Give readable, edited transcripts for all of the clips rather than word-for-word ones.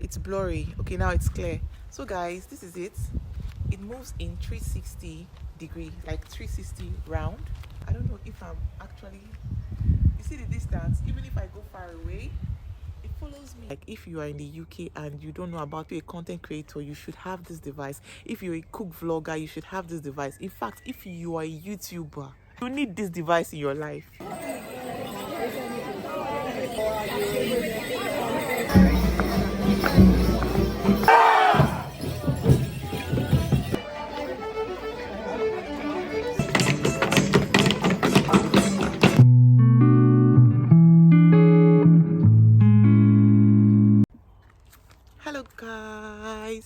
It's blurry. Okay, now it's clear. So guys, this is it. It moves in 360 degree, like 360 round. I don't know if I'm actually, you see the distance, even if I go far away, it follows me. Like if you are in the UK and you don't know about being a content creator, you should have this device. If you're a cook vlogger, you should have this device. In fact, if you are a YouTuber, you need this device in your life.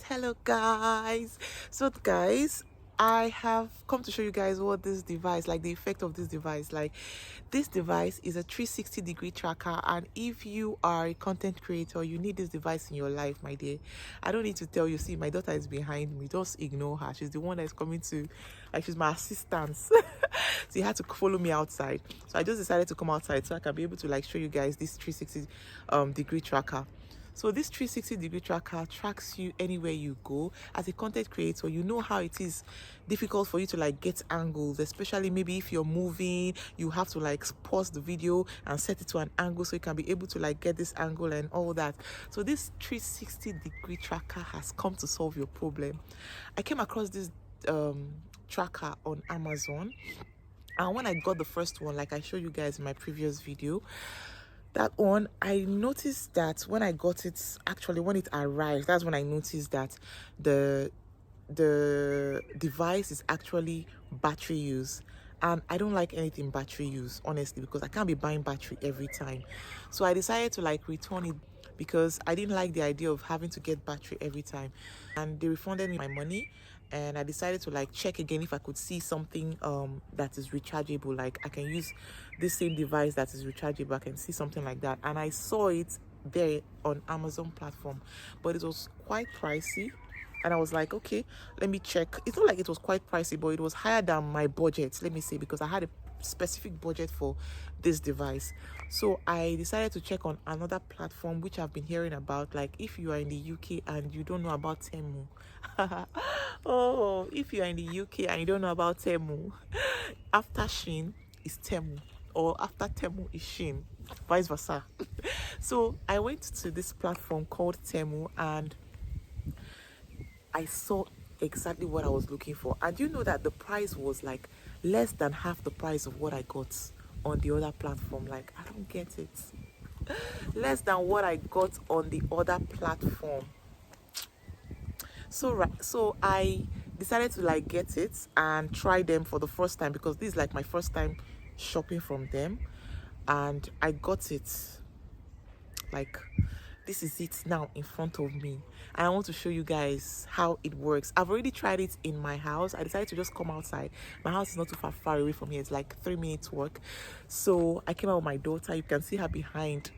Hello guys, so guys, I have come to show you guys what this device, like the effect of this device. Like this device is a 360 degree tracker, and if you are a content creator, you need this device in your life, my dear. I don't need to tell you. See, my daughter is behind me, just ignore her. She's the one that is coming to, like, she's my assistant. So you had to follow me outside, so I just decided to come outside so I can be able to like show you guys this 360 degree tracker. So this 360 degree tracker tracks you anywhere you go. As a content creator, you know how it is difficult for you to like get angles, especially maybe if you're moving, you have to like pause the video and set it to an angle so you can be able to like get this angle and all that. So this 360 degree tracker has come to solve your problem. I came across this tracker on Amazon, and when I got the first one, like I showed you guys in my previous video, that one, I noticed that when I got it, actually when it arrived, that's when I noticed that the device is actually battery use, and I don't like anything battery use, honestly, because I can't be buying battery every time. So I decided to like return it because I didn't like the idea of having to get battery every time, and they refunded me my money. And I decided to like check again if I could see something that is rechargeable, like I can use this same device that is rechargeable. I can see something like that, and I saw it there on Amazon platform, but it was quite pricey. And I was like, okay, let me check. It's not like it was quite pricey, but it was higher than my budget, let me say, because I had a specific budget for this device. So I decided to check on another platform which I've been hearing about. Like if you are in the UK and you don't know about Temu, oh, if you are in the UK and you don't know about Temu, after Shein is Temu, or after Temu is Shein, vice versa. So I went to this platform called Temu, and I saw exactly what I was looking for. And you know that the price was like less than half the price of what I got on the other platform. Like, I don't get it. Less than what I got on the other platform. So I decided to like get it and try them for the first time, because this is like my first time shopping from them, and I got it. Like, this is it now in front of me, and I want to show you guys how it works. I've already tried it in my house. I decided to just come outside. My house is not too far away from here. It's like 3 minutes walk. So I came out with my daughter. You can see her behind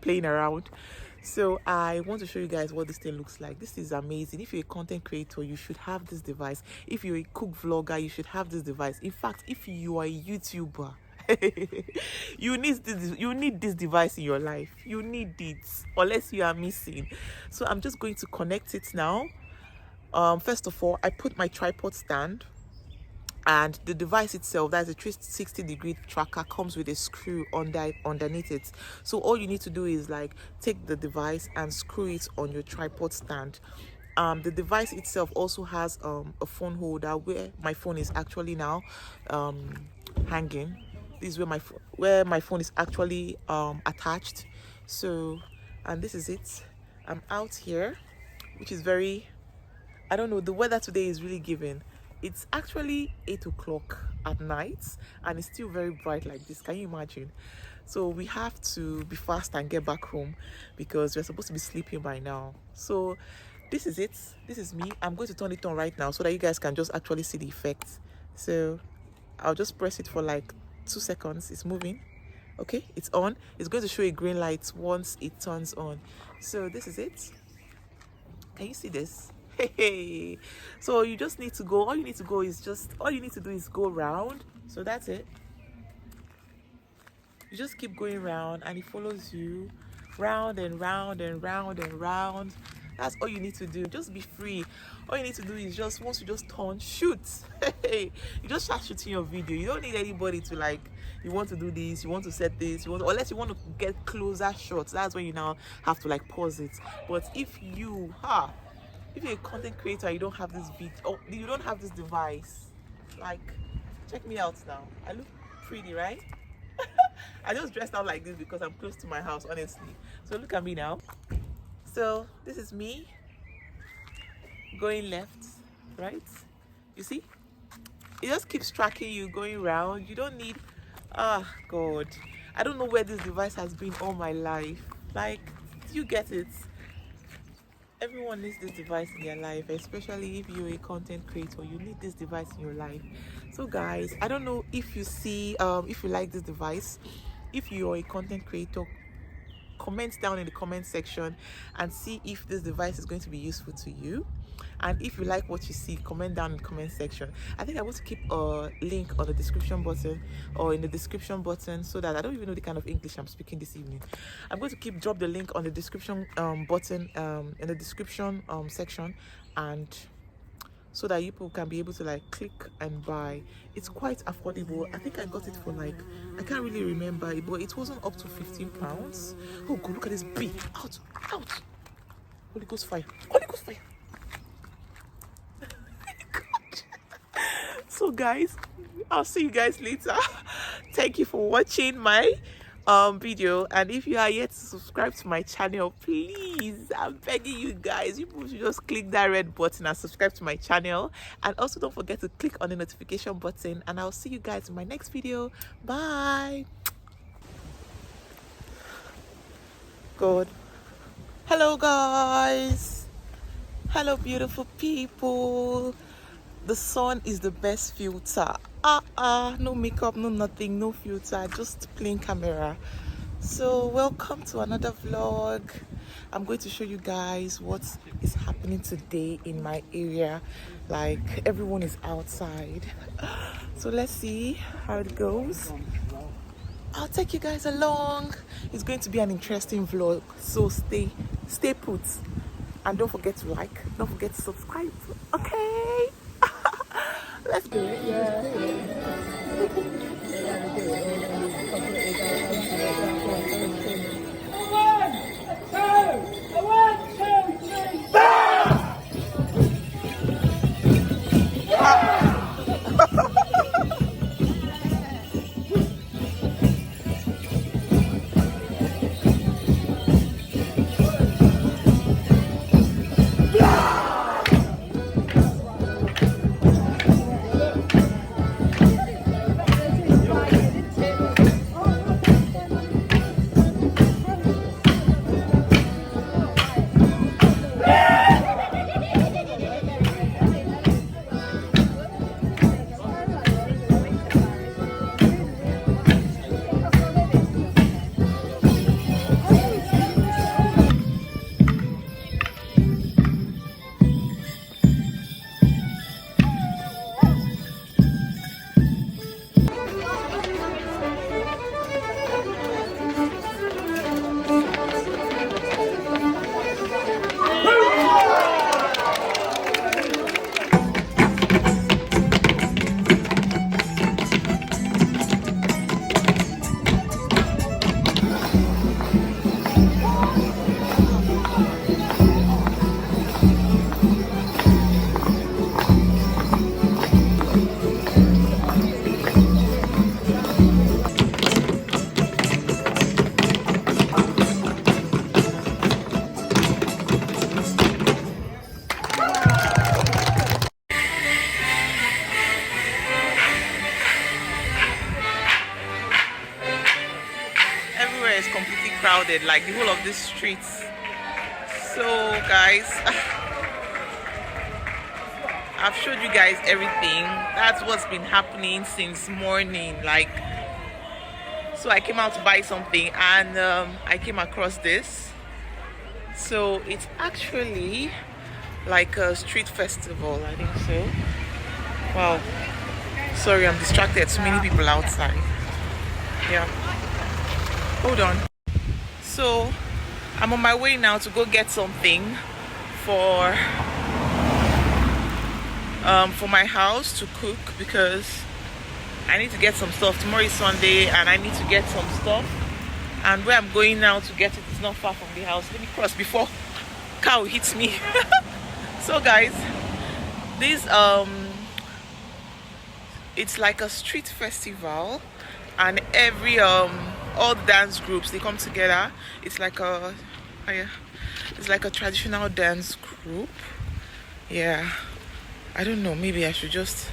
playing around. So I want to show you guys what this thing looks like. This is amazing. If you're a content creator, you should have this device. If you're a cook vlogger, you should have this device. In fact, if you are a YouTuber, you need this device in your life. You need it, unless you are missing. So I'm just going to connect it now. First of all, I put my tripod stand, and the device itself, that's a 360 degree tracker, comes with a screw underneath it. So all you need to do is like take the device and screw it on your tripod stand. The device itself also has a phone holder where my phone is actually now hanging. This is where my phone is actually attached. So, and this is it. I'm out here, which is very, I don't know, the weather today is really giving. It's actually 8 o'clock at night, and it's still very bright like this. Can you imagine? So we have to be fast and get back home because we're supposed to be sleeping by now. So this is it. This is me. I'm going to turn it on right now so that you guys can just actually see the effect. So I'll just press it for like 2 seconds. It's moving. Okay, it's on. It's going to show a green light once it turns on. So this is it. Can you see this? Hey, so you just need to go, all you need to do is go round. So that's it. You just keep going round and it follows you. round and round and round and round. That's all you need to do. Just be free. All you need to do is just, once you just turn, shoot. You just start shooting your video. You don't need anybody to like, you want to do this, you want to set this, you want to, unless you want to get closer shots. That's when you now have to like pause it. But if you're a content creator, you don't have this video, or you don't have this device, like, check me out now. I look pretty, right? I just dressed out like this because I'm close to my house, honestly. So look at me now. So this is me going left, right? You see? It just keeps tracking you going round. You don't need, God. I don't know where this device has been all my life. Like, do you get it? Everyone needs this device in their life, especially if you're a content creator. You need this device in your life. So guys, I don't know if you see, if you like this device. If you're a content creator, comment down in the comment section and see if this device is going to be useful to you. And if you like what you see, comment down in the comment section. I think I want to keep a link on the description button, or in the description button, so that I don't even know the kind of English I'm speaking this evening. I'm going to drop the link on the description button in the description section, and so that people can be able to like click and buy. It's quite affordable. I think I got it for like, I can't really remember it, but it wasn't up to £15. Oh god, look at this bee. Out. Holy Ghost fire. So guys, I'll see you guys later. Thank you for watching my video, and if you are yet to subscribe to my channel, please, I'm begging you guys, you should just click that red button and subscribe to my channel. And also don't forget to click on the notification button, and I'll see you guys in my next video. Bye. God. Hello guys. Hello beautiful people. The sun is the best filter. No makeup, no nothing, no filter, just plain camera. So welcome to another vlog. I'm going to show you guys what is happening today in my area. Like, everyone is outside. So let's see how it goes. I'll take you guys along. It's going to be an interesting vlog, so stay put, and don't forget to like, don't forget to subscribe. Okay. Let's do it. Everywhere is completely crowded, like the whole of this street. So guys, I've showed you guys everything. That's what's been happening since morning. Like, so I came out to buy something, and I came across this. So it's actually like a street festival, I think so. Wow, sorry, I'm distracted. Too many people outside. Yeah, hold on. So I'm on my way now to go get something for my house to cook, because I need to get some stuff. Tomorrow is Sunday and I need to get some stuff, and where I'm going now to get it is not far from the house. Let me cross before cow hits me. So guys, this it's like a street festival, and every all dance groups, they come together. It's like a traditional dance group. Yeah, I don't know, maybe I should just,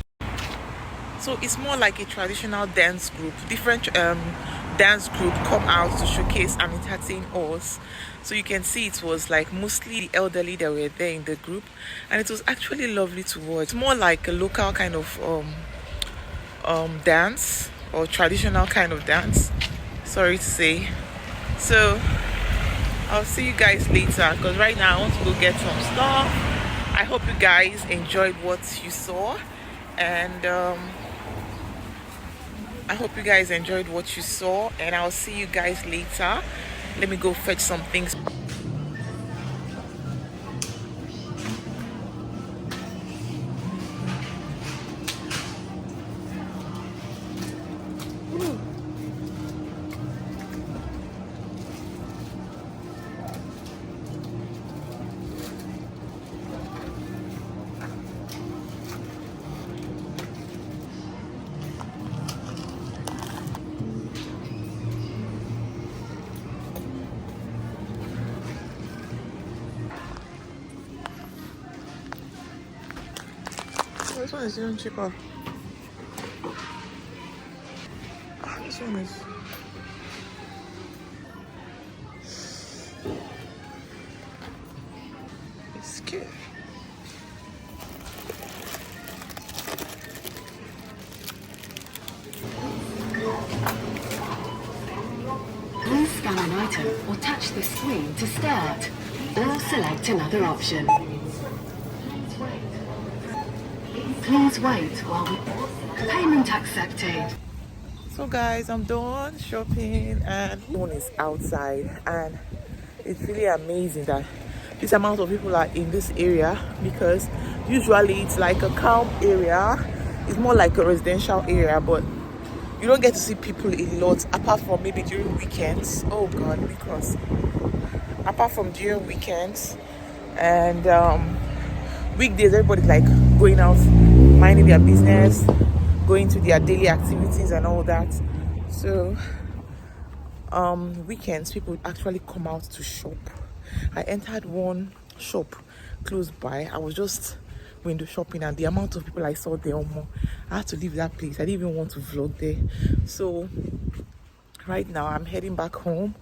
so it's more like a traditional dance group. Different dance group come out to showcase and entertain us. So you can see it was like mostly the elderly that were there in the group, and it was actually lovely to watch. It's more like a local kind of dance, or traditional kind of dance, sorry to say. So I'll see you guys later, because right now I want to go get some stuff. I hope you guys enjoyed what you saw, and I'll see you guys later. Let me go fetch some things. This one is even cheaper. This one is. It's cute. Please scan an item or touch the screen to start, or select another option. Please wait while payment accepted. So guys, I'm done shopping and one is outside, and it's really amazing that this amount of people are in this area, because usually it's like a calm area. It's more like a residential area, but you don't get to see people a lot, apart from maybe during weekends. Oh god, let me cross. Apart from during weekends and weekdays, everybody's like going out, minding their business, going to their daily activities and all that. So weekends, people actually come out to shop. I entered one shop close by. I was just window shopping, and the amount of people I saw there, I had to leave that place. I didn't even want to vlog there. So right now I'm heading back home,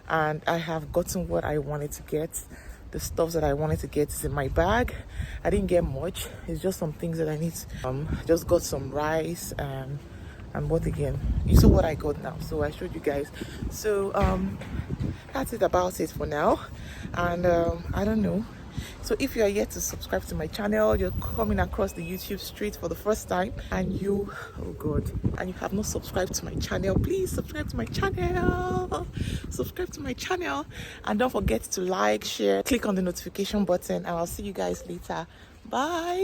and I have gotten what I wanted to get. The stuff that I wanted to get is in my bag. I didn't get much. It's just some things that I need. Just got some rice and what again? You saw what I got now, so I showed you guys. So that's it about it for now, and I don't know. So if you are yet to subscribe to my channel, you're coming across the YouTube street for the first time, and you, oh god, and you have not subscribed to my channel, please subscribe to my channel. Subscribe to my channel, and don't forget to like, share, click on the notification button, and I'll see you guys later. Bye.